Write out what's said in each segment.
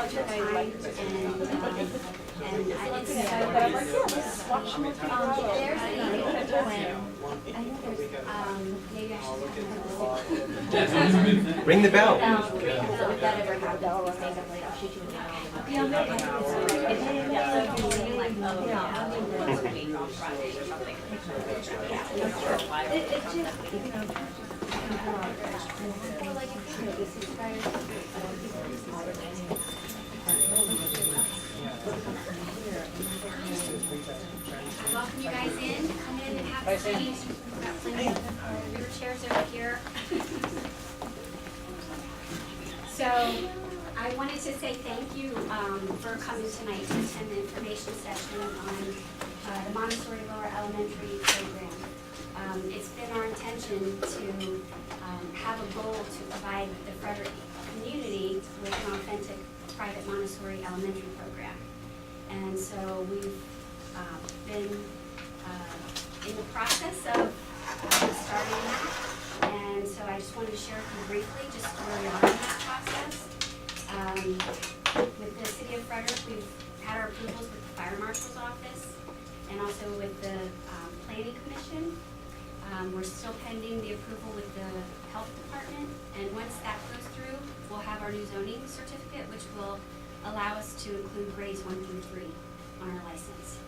of your time, and it's so there's a maybe I should Ring the bell. welcome you guys in. Come in and have a seat. We've got plenty of your chairs over here. So I wanted to say thank you for coming tonight to attend the information session on the Montessori Lower Elementary program. It's been our intention to have a goal to provide the Frederick community with an authentic private Montessori elementary program. And so we've been in the process of starting that. And so I just wanted to share with you briefly just where we are in that process. With the City of Frederick, we've had our approvals with the Fire Marshal's Office and also with the Planning Commission. We're still pending the approval with the Health Department, and once that goes through, we'll have our new zoning certificate, which will allow us to include grades 1 through 3 on our license.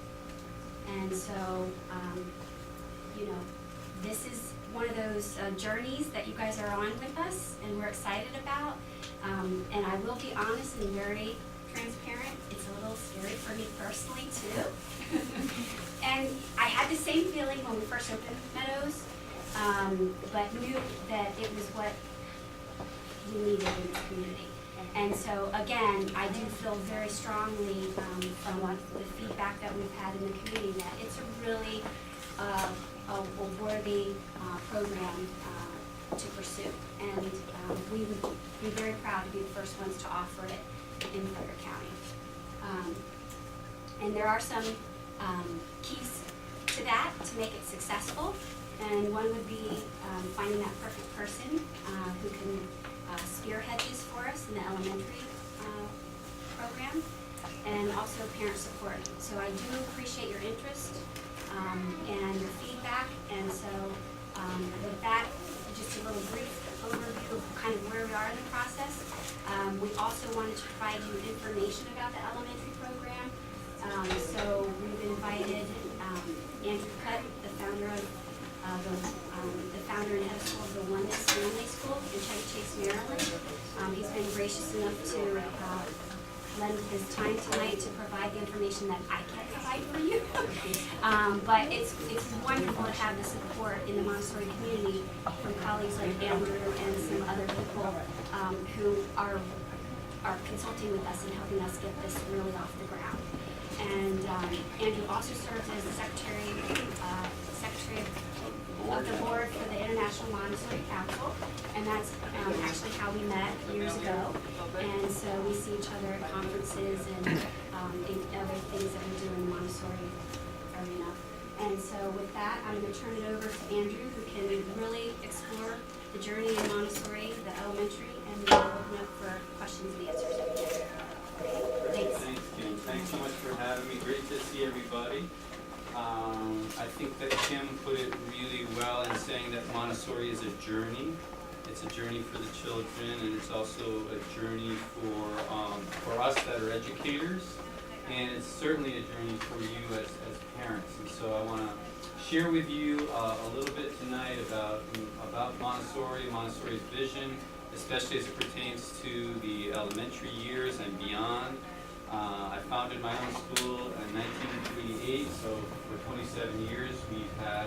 And so, you know, this is one of those journeys that you guys are on with us, and we're excited about. And I will be honest and very transparent. It's a little scary for me personally too. And I had the same feeling when we first opened Meadows, but knew that it was what we needed in this community. And so again, I do feel very strongly from the feedback that we've had in the community that it's a really a worthy program to pursue. And we would be very proud to be the first ones to offer it in Frederick County. And there are some keys to that to make it successful. And one would be finding that perfect person who can spearhead this for us in the elementary program, and also parent support. So I do appreciate your interest and your feedback. And so with that, just a little brief overview of kind of where we are in the process. We also wanted to provide you information about the elementary program. So we've invited Andrew Kutt, the founder of the founder and head of school of the Oneness Family School in Chevy Chase, Maryland. He's been gracious enough to lend his time tonight to provide the information that I can't provide for you. But it's wonderful to have the support in the Montessori community from colleagues like Andrew and some other people who are consulting with us and helping us get this really off the ground. And Andrew also serves as the secretary of the board for the International Montessori Council, and that's actually how we met years ago. And so we see each other at conferences and other things that we do in the Montessori arena. And so with that, I'm going to turn it over to Andrew, who can really explore the journey in Montessori, the elementary, and we'll open up for questions and answers at the end. Thanks. Thanks, Kim. Thanks so much for having me. Great to see everybody. I think that Kim put it really well in saying that Montessori is a journey. It's a journey for the children, and it's also a journey for us that are educators, and it's certainly a journey for you as parents. And so I want to share with you a little bit tonight about Montessori's vision, especially as it pertains to the elementary years and beyond. I founded my own school in 1988, so for 27 years we've had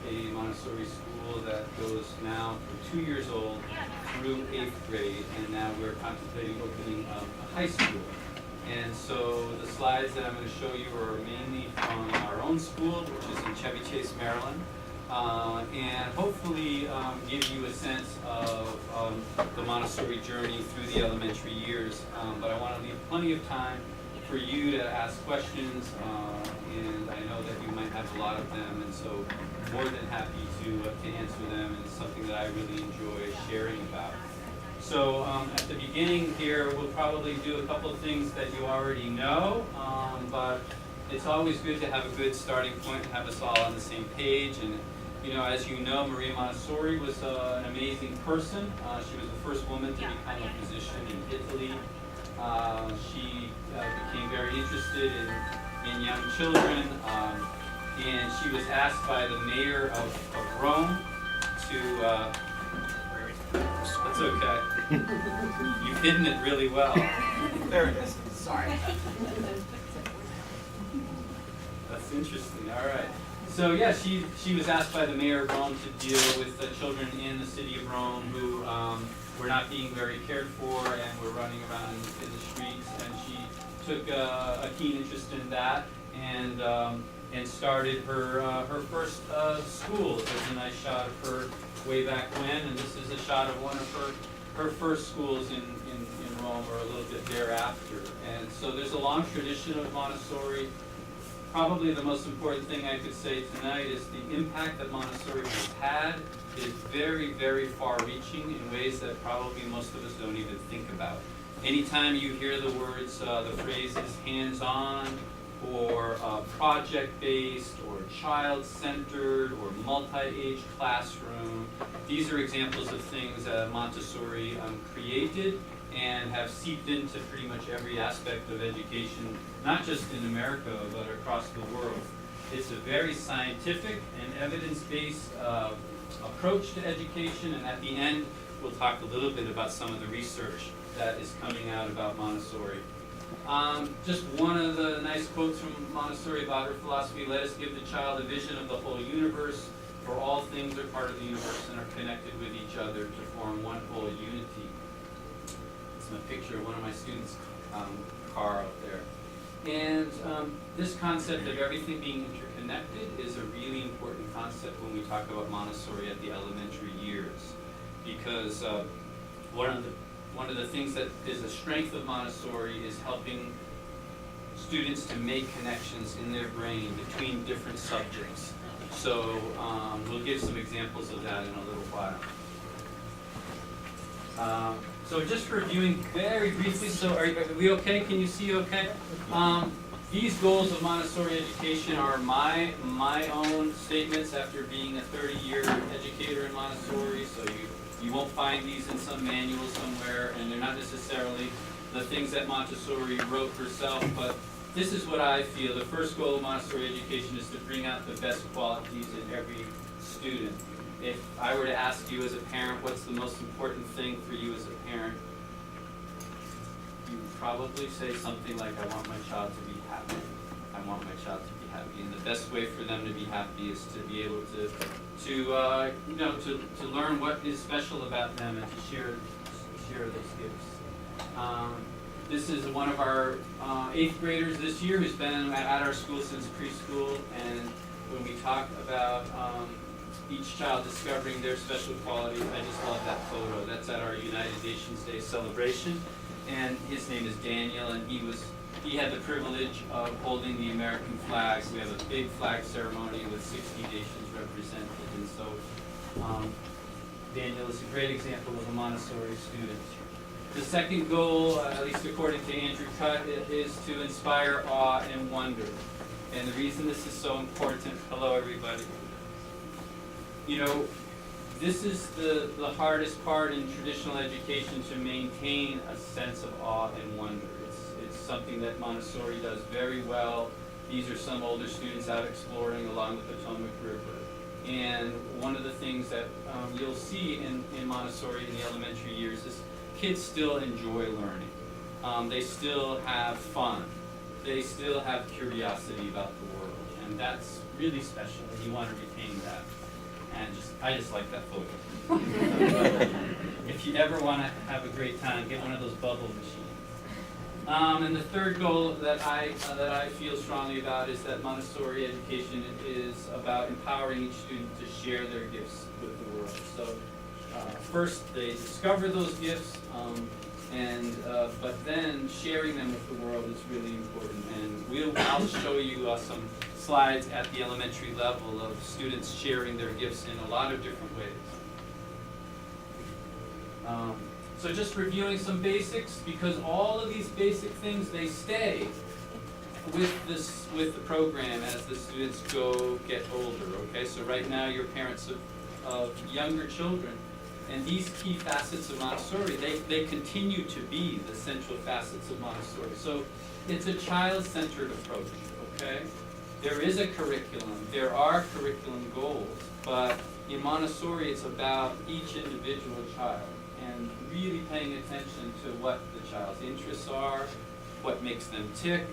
a Montessori school that goes now from 2 years old through 8th grade, and now we're contemplating opening a high school. And so the slides that I'm going to show you are mainly from our own school, which is in Chevy Chase, Maryland, and hopefully give you a sense of the Montessori journey through the elementary years. But I want to leave plenty of time for you to ask questions, and I know that you might have a lot of them, and so more than happy to answer them, and it's something that I really enjoy sharing about. So at the beginning here, we'll probably do a couple of things that you already know, but it's always good to have a good starting point and have us all on the same page. And you know, as you know, Maria Montessori was an amazing person. She was the first woman to become a physician in Italy. She became very interested in young children, and she was asked by the mayor of Rome to, that's okay. You've hidden it really well. There it is. Sorry. That's interesting, all right. So yeah, she was asked by the mayor of Rome to deal with children in the city of Rome who were not being very cared for and were running around in the streets, and she took a keen interest in that and started her first school. There's a nice shot of her way back when, and this is a shot of one of her first schools in Rome, or a little bit thereafter. And so there's a long tradition of Montessori. Probably the most important thing I could say tonight is the impact that Montessori has had is very, very far-reaching in ways that probably most of us don't even think about. Anytime you hear the words, the phrases hands-on, or project-based, or child-centered, or multi-age classroom, these are examples of things that Montessori created and have seeped into pretty much every aspect of education, not just in America, but across the world. It's a very scientific and evidence-based approach to education, and at the end, we'll talk a little bit about some of the research that is coming out about Montessori. Just one of the nice quotes from Montessori about her philosophy: let us give the child a vision of the whole universe, for all things are part of the universe and are connected with each other to form one whole unity. It's a picture of one of my students' car out there. And this concept of everything being interconnected is a really important concept when we talk about Montessori at the elementary years, because one of the things that is a strength of Montessori is helping students to make connections in their brain between different subjects. So we'll give some examples of that in a little while. So just reviewing very briefly, so are we okay? Can you see okay? These goals of Montessori education are my own statements after being a 30-year educator in Montessori, so you won't find these in some manual somewhere, and they're not necessarily the things that Montessori wrote herself, but this is what I feel. The first goal of Montessori education is to bring out the best qualities in every student. If I were to ask you as a parent, what's the most important thing for you as a parent, you would probably say something like, I want my child to be happy. I want my child to be happy. And the best way for them to be happy is to be able to learn what is special about them and to share those gifts. This is one of our 8th graders this year who's been at our school since preschool, and when we talk about each child discovering their special qualities, I just love that photo. That's at our United Nations Day celebration, and his name is Daniel, and he had the privilege of holding the American flag. We have a big flag ceremony with 60 nations represented, and so Daniel is a great example of a Montessori student. The second goal, at least according to Andrew Kutt, is to inspire awe and wonder. And the reason this is so important, hello everybody. You know, this is the hardest part in traditional education, to maintain a sense of awe and wonder. It's something that Montessori does very well. These are some older students out exploring along the Potomac River. And one of the things that you'll see in Montessori in the elementary years is kids still enjoy learning. They still have fun. They still have curiosity about the world. And that's really special, and you want to retain that. And I just like that photo. If you ever want to have a great time, get one of those bubble machines. And the third goal that I feel strongly about is that Montessori education is about empowering each student to share their gifts with the world. So first they discover those gifts, but then sharing them with the world is really important. And I'll show you some slides at the elementary level of students sharing their gifts in a lot of different ways. So just reviewing some basics, because all of these basic things, they stay with the program as the students get older, okay? So right now you're parents of younger children, and these key facets of Montessori, they continue to be the central facets of Montessori. So it's a child-centered approach, okay? There is a curriculum, there are curriculum goals, but in Montessori it's about each individual child and really paying attention to what the child's interests are, what makes them tick,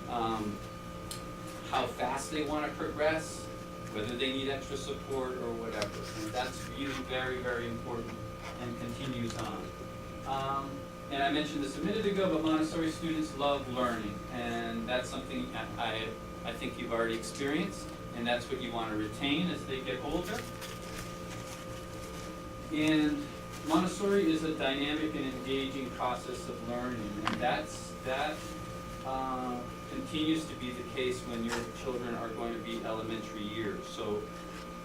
how fast they want to progress, whether they need extra support or whatever. And that's really very, very important and continues on. And I mentioned this a minute ago, but Montessori students love learning, and that's something I think you've already experienced, and that's what you want to retain as they get older. And Montessori is a dynamic and engaging process of learning, and that continues to be the case when your children are going to be elementary years. So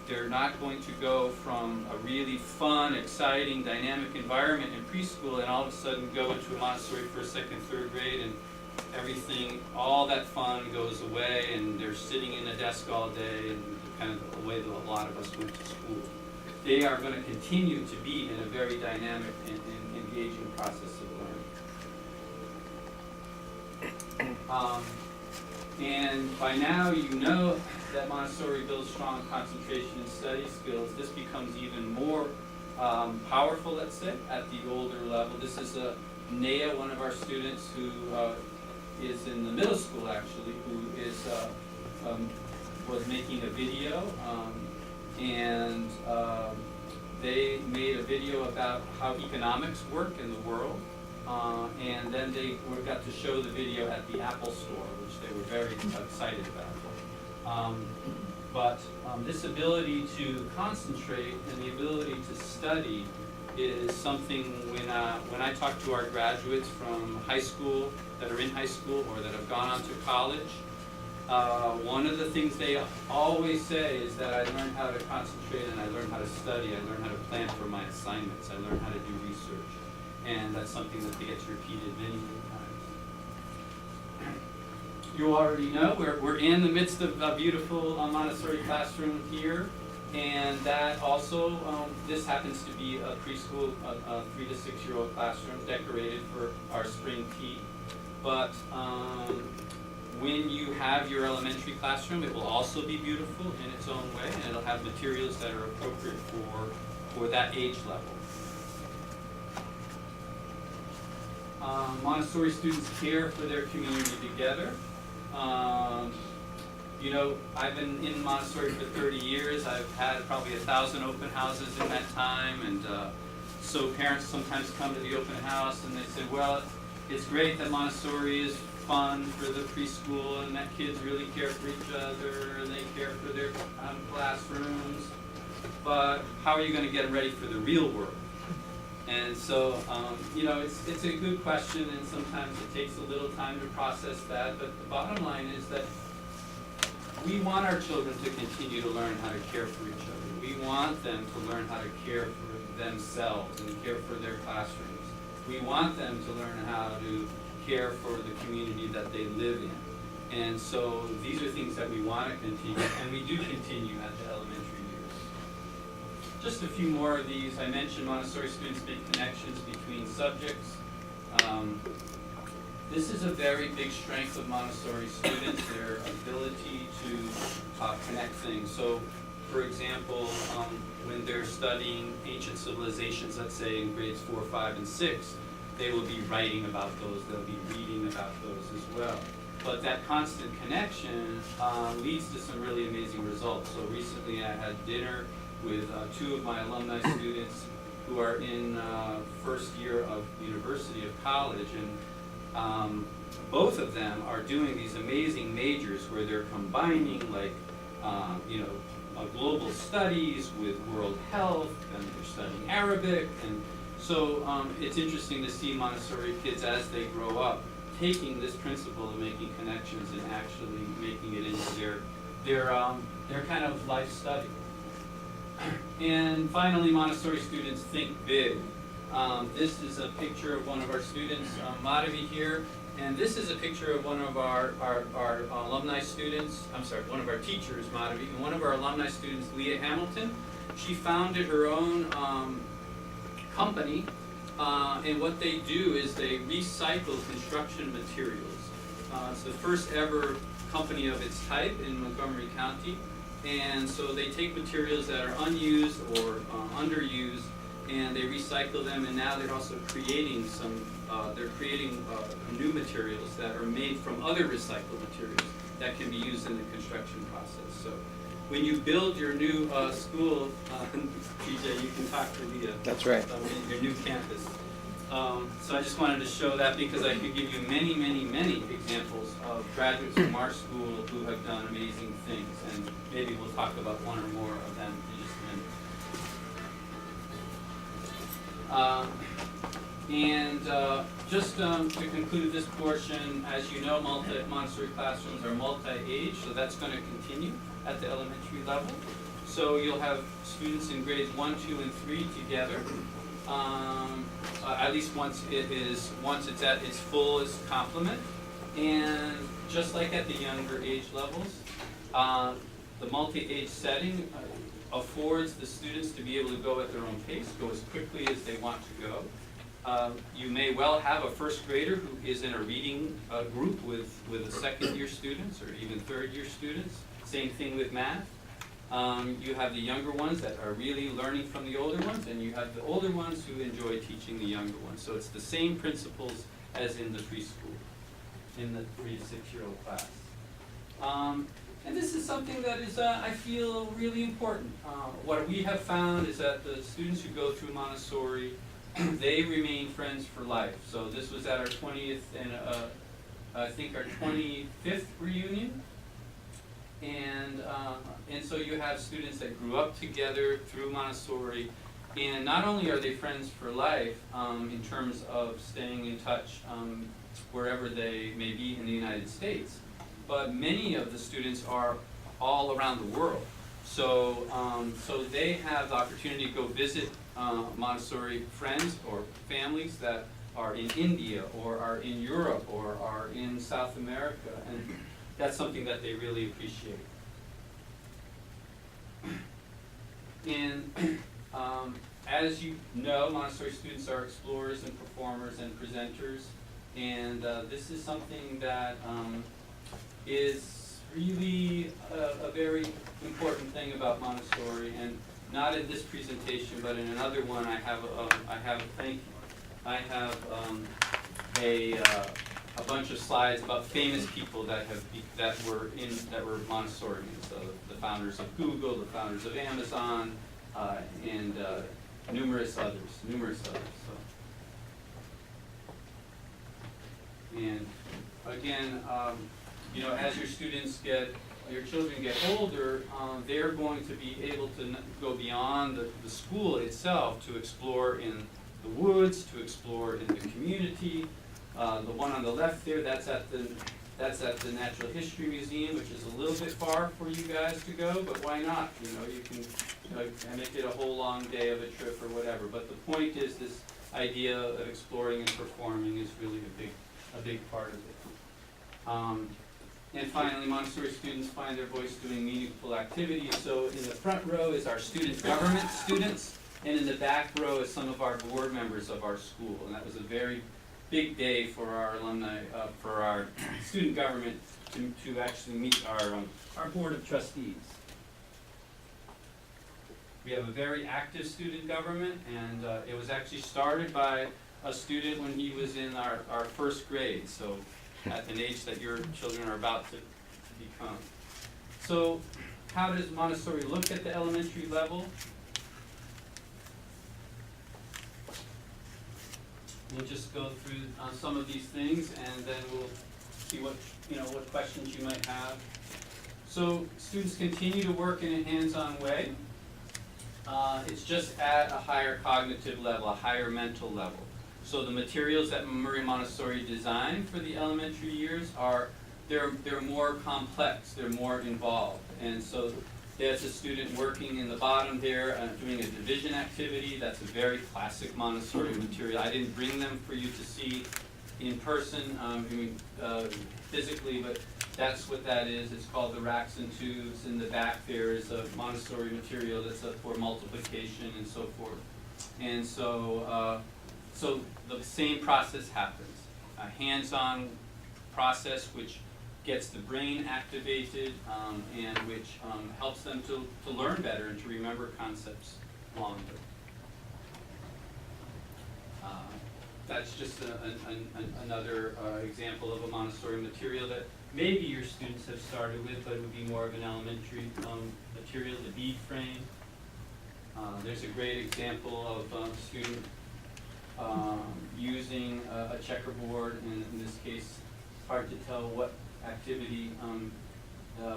they're not going to go from a really fun, exciting, dynamic environment in preschool and all of a sudden go into a Montessori first, second, third grade, and everything, all that fun goes away, and they're sitting in a desk all day, and kind of the way that a lot of us went to school. They are going to continue to be in a very dynamic and engaging process of learning. And by now you know that Montessori builds strong concentration and study skills. This becomes even more powerful, let's say, at the older level. This is Nea, one of our students who is in the middle school actually, who is was making a video, and they made a video about how economics work in the world. And then they got to show the video at the Apple Store, which they were very excited about. But this ability to concentrate and the ability to study is something when I talk to our graduates from high school, that are in high school or that have gone on to college, one of the things they always say is that I learned how to concentrate and I learned how to study, I learned how to plan for my assignments, I learned how to do research. And that's something that gets repeated many, many times. You already know we're in the midst of a beautiful Montessori classroom here, and that also, this happens to be a preschool, a 3 to 6 year old classroom decorated for our spring tea. But when you have your elementary classroom, it will also be beautiful in its own way, and it'll have materials that are appropriate for that age level. Montessori students care for their community together. You know, I've been in Montessori for 30 years. I've had probably 1,000 open houses in that time, and so parents sometimes come to the open house and they say, well, it's great that Montessori is fun for the preschool and that kids really care for each other and they care for their classrooms, but how are you going to get them ready for the real world? And so, you know, it's a good question, and sometimes it takes a little time to process that, but the bottom line is that we want our children to continue to learn how to care for each other. We want them to learn how to care for themselves and care for their classrooms. We want them to learn how to care for the community that they live in. And so these are things that we want to continue, and we do continue at the elementary years. Just a few more of these. I mentioned Montessori students make connections between subjects. This is a very big strength of Montessori students, their ability to connect things. So, for example, when they're studying ancient civilizations, let's say in grades 4, 5, and 6, they will be writing about those, they'll be reading about those as well. But that constant connection leads to some really amazing results. So recently I had dinner with 2 of my alumni students who are in first year of university, of college, and both of them are doing these amazing majors where they're combining, like, you know, global studies with world health, and they're studying Arabic, and so it's interesting to see Montessori kids as they grow up taking this principle of making connections and actually making it into their kind of life study. And finally, Montessori students think big. This is a picture of one of our students, Madhavi here, and this is a picture of one of our alumni students, one of our teachers, Madhavi, and one of our alumni students, Leah Hamilton. She founded her own company, and what they do is they recycle construction materials. It's the first ever company of its type in Montgomery County, and so they take materials that are unused or underused, and they recycle them, and now they're also creating new materials that are made from other recycled materials that can be used in the construction process. So when you build your new school, TJ, you can talk to Leah. That's right. Your new campus. So I just wanted to show that because I could give you many, many, many examples of graduates from our school who have done amazing things, and maybe we'll talk about one or more of them in just a minute. Just to conclude this portion, as you know, Montessori classrooms are multi-age, so that's going to continue at the elementary level. So you'll have students in grades 1, 2, and 3 together. At least once it's at its fullest complement, and just like at the younger age levels, the multi-age setting affords the students to be able to go at their own pace, go as quickly as they want to go. You may well have a first grader who is in a reading group with the second year students or even third year students. Same thing with math. You have the younger ones that are really learning from the older ones, and you have the older ones who enjoy teaching the younger ones. So it's the same principles as in the preschool, in the 3 to 6-year-old class. And this is something that is, I feel, really important. What we have found is that the students who go through Montessori, they remain friends for life. So this was at our 20th and I think our 25th reunion. And so you have students that grew up together through Montessori, and not only are they friends for life in terms of staying in touch wherever they may be in the United States, but many of the students are all around the world. So, so they have the opportunity to go visit Montessori friends or families that are in India or are in Europe or are in South America, and that's something that they really appreciate. And as you know, Montessori students are explorers and performers and presenters, and this is something that is really a very important thing about Montessori, and not in this presentation, but in another one I have a bunch of slides about famous people that were Montessorians. So the founders of Google, the founders of Amazon, and numerous others. So. And again, you know, as your children get older, they're going to be able to go beyond the school itself to explore in the woods, to explore in the community. The one on the left there, that's at the Natural History Museum, which is a little bit far for you guys to go, but why not? You know, you can make it a whole long day of a trip or whatever. But the point is, this idea of exploring and performing is really a big part of it. And finally, Montessori students find their voice doing meaningful activities. So in the front row is our student government students, and in the back row is some of our board members of our school. And that was a very big day for our alumni, for our student government to actually meet our board of trustees. We have a very active student government, and it was actually started by a student when he was in our first grade, so at an age that your children are about to become. So how does Montessori look at the elementary level? We'll just go through some of these things, and then we'll see what questions you might have. So students continue to work in a hands-on way. It's just at a higher cognitive level, a higher mental level. So the materials that Marie Montessori designed for the elementary years they're more complex, they're more involved, and so There's a student working in the bottom there doing a division activity. That's a very classic Montessori material. I didn't bring them for you to see in person, physically, but that's what that is. It's called the racks and tubes. In the back there is a Montessori material that's for multiplication and so forth. And so, so the same process happens. A hands-on process which gets the brain activated and which helps them to learn better and to remember concepts longer. That's just another example of a Montessori material that maybe your students have started with, but it would be more of an elementary material, the bead frame. There's a great example of a student using a checkerboard, and in this case, it's hard to tell what activity,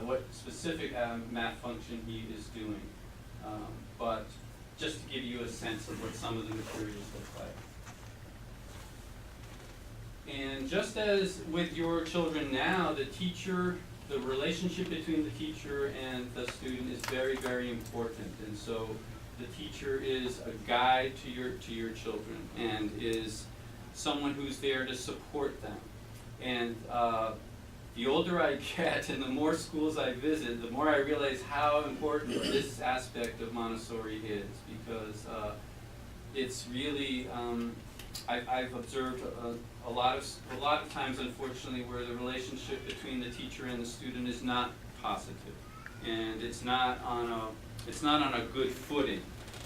what specific math function he is doing, but just to give you a sense of what some of the materials look like. And just as with your children now, the relationship between the teacher and the student is very, very important. And so the teacher is a guide to your children and is someone who's there to support them. And the older I get and the more schools I visit, the more I realize how important this aspect of Montessori is, because it's really, I've observed a lot of times, unfortunately, where the relationship between the teacher and the student is not positive, and it's not on a good footing.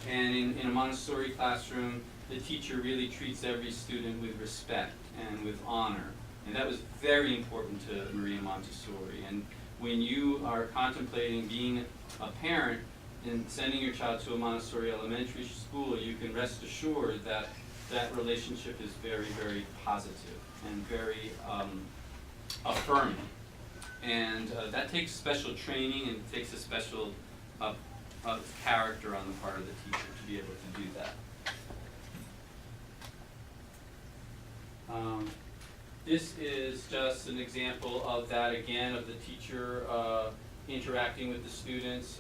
And in a Montessori classroom, the teacher really treats every student with respect and with honor, and that was very important to Maria Montessori. And when you are contemplating being a parent and sending your child to a Montessori elementary school, you can rest assured that that relationship is very, very positive and very affirming. And that takes special training and takes a special character on the part of the teacher to be able to do that. This is just an example of that again, of the teacher interacting with the students.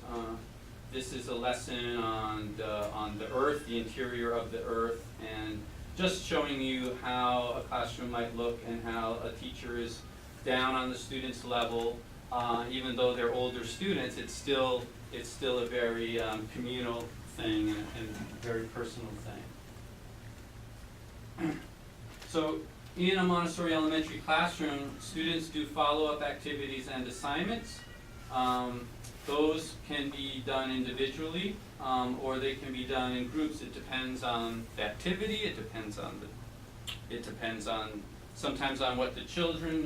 This is a lesson on the earth, the interior of the earth, and just showing you how a classroom might look and how a teacher is down on the student's level. Even though they're older students, it's still a very communal thing and very personal thing. So in a Montessori elementary classroom, students do follow-up activities and assignments. Those can be done individually, or they can be done in groups. It depends on the activity. It depends on sometimes on what the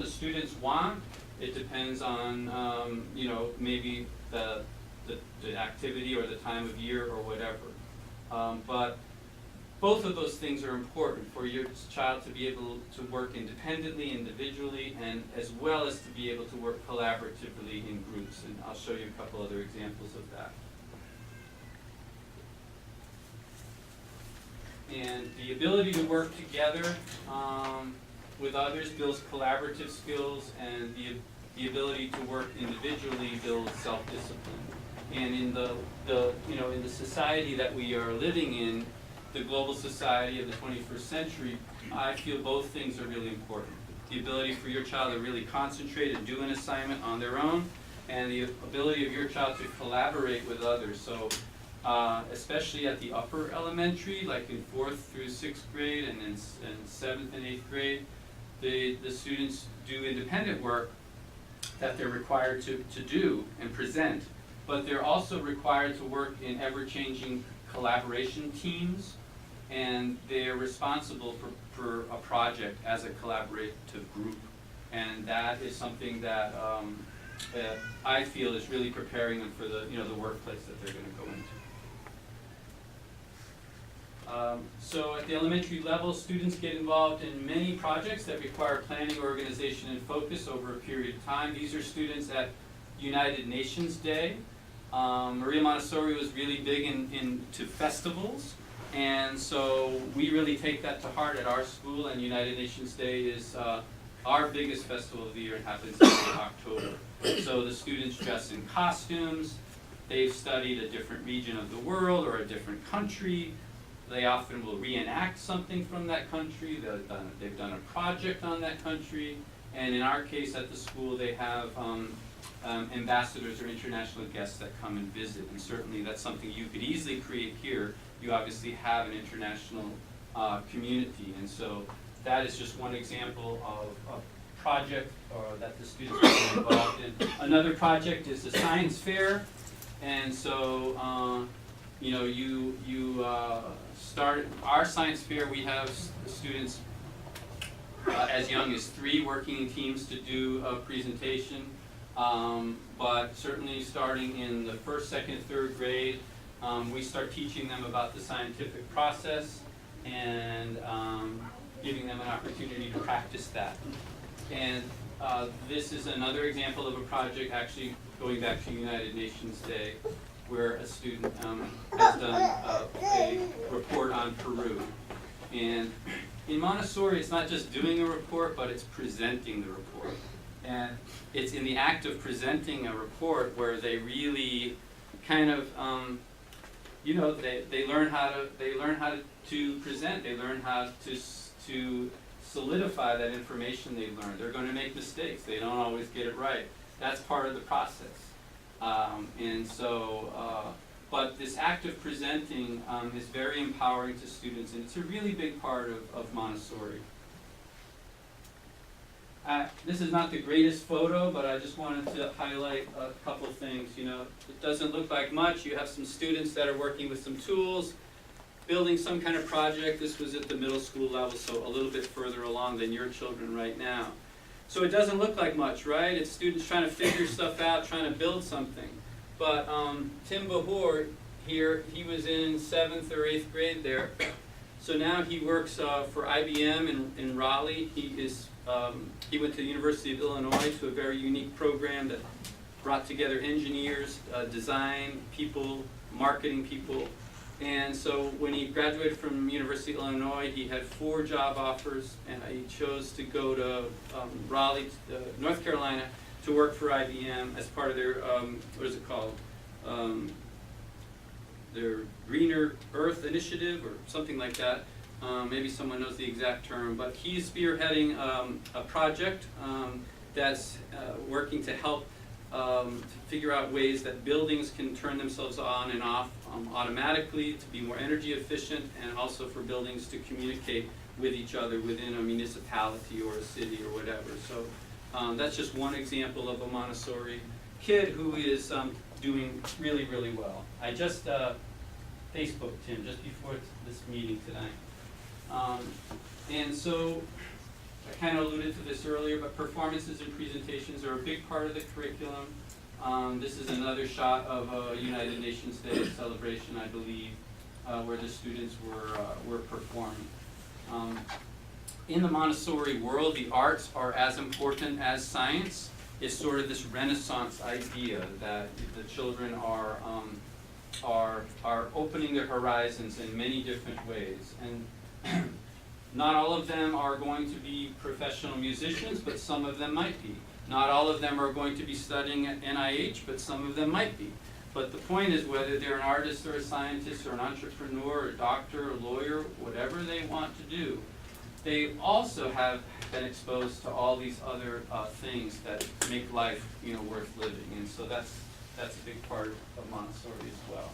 students want. It depends on maybe the activity or the time of year or whatever. But both of those things are important for your child to be able to work independently, individually, and as well as to be able to work collaboratively in groups. And I'll show you a couple other examples of that. And the ability to work together with others builds collaborative skills, and the ability to work individually builds self-discipline. And in in the society that we are living in, the global society of the 21st century, I feel both things are really important. The ability for your child to really concentrate and do an assignment on their own, and the ability of your child to collaborate with others. So especially at the upper elementary, like in 4th through 6th grade and in 7th and 8th grade, the students do independent work that they're required to do and present, but they're also required to work in ever-changing collaboration teams, and they're responsible for a project as a collaborative group. And that is something that I feel is really preparing them for the workplace that they're going to go into. So at the elementary level, students get involved in many projects that require planning, organization, and focus over a period of time. These are students at United Nations Day. Maria Montessori was really big into festivals, and so we really take that to heart at our school, and United Nations Day is our biggest festival of the year. It happens in October. So the students dress in costumes, they've studied a different region of the world or a different country. They often will reenact something from that country. They've done a project on that country. And in our case at the school, they have ambassadors or international guests that come and visit. And certainly that's something you could easily create here. You obviously have an international community. And so that is just one example of a project that the students are involved in. Another project is the science fair. And so, you start our science fair. We have students as young as 3 working in teams to do a presentation. But certainly starting in the 1st, 2nd, 3rd grade, we start teaching them about the scientific process and giving them an opportunity to practice that. And this is another example of a project actually going back to United Nations Day, where a student has done a report on Peru. And in Montessori, it's not just doing a report, but it's presenting the report. And it's in the act of presenting a report where they really kind of, they learn how to present. They learn how to solidify that information they learned. They're going to make mistakes. They don't always get it right. That's part of the process. But this act of presenting is very empowering to students, and it's a really big part of Montessori. This is not the greatest photo, but I just wanted to highlight a couple things. It doesn't look like much. You have some students that are working with some tools, building some kind of project. This was at the middle school level, so a little bit further along than your children right now. So it doesn't look like much, right? It's students trying to figure stuff out, trying to build something. But Tim Bahor here, he was in 7th or 8th grade there. So now he works for IBM in Raleigh. He went to the University of Illinois to a very unique program that brought together engineers, design people, marketing people. And so when he graduated from University of Illinois, he had 4 job offers, and he chose to go to Raleigh, North Carolina, to work for IBM as part of their, what is it called? Their Greener Earth Initiative or something like that. Maybe someone knows the exact term, but he's spearheading a project that's working to help to figure out ways that buildings can turn themselves on and off automatically to be more energy efficient, and also for buildings to communicate with each other within a municipality or a city or whatever. So that's just one example of a Montessori kid who is doing really, really well. I just Facebooked him just before this meeting tonight. And so I kind of alluded to this earlier, but performances and presentations are a big part of the curriculum. This is another shot of a United Nations Day celebration, I believe, where the students were performing. In the Montessori world, the arts are as important as science. It's sort of this Renaissance idea that the children are opening their horizons in many different ways. And not all of them are going to be professional musicians, but some of them might be. Not all of them are going to be studying at NIH, but some of them might be. But the point is, whether they're an artist or a scientist or an entrepreneur or a doctor or a lawyer, whatever they want to do, they also have been exposed to all these other things that make life, worth living. And so that's a big part of Montessori as well.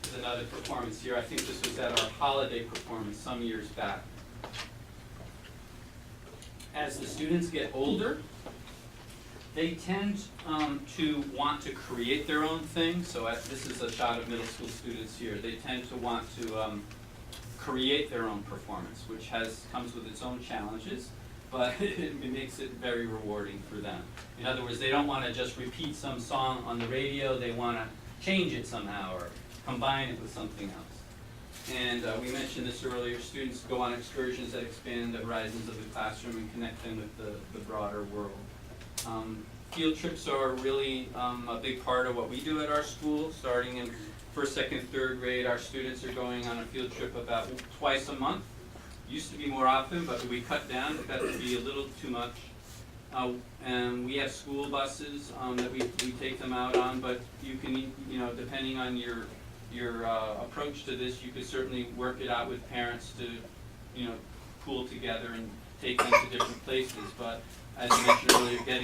There's another performance here. I think this was at our holiday performance some years back. As the students get older, they tend to want to create their own thing. So this is a shot of middle school students here. They tend to want to create their own performance, which comes with its own challenges, but it makes it very rewarding for them. In other words, they don't want to just repeat some song on the radio. They want to change it somehow or combine it with something else. And we mentioned this earlier, students go on excursions that expand the horizons of the classroom and connect them with the broader world. Field trips are really a big part of what we do at our school. Starting in 1st, 2nd, 3rd grade, our students are going on a field trip about twice a month. Used to be more often, but we cut down. It got to be a little too much. And we have school buses that we take them out on, but you can, you know, depending on your approach to this, you could certainly work it out with parents to, you know, pool together and take them to different places. But as I mentioned earlier, getting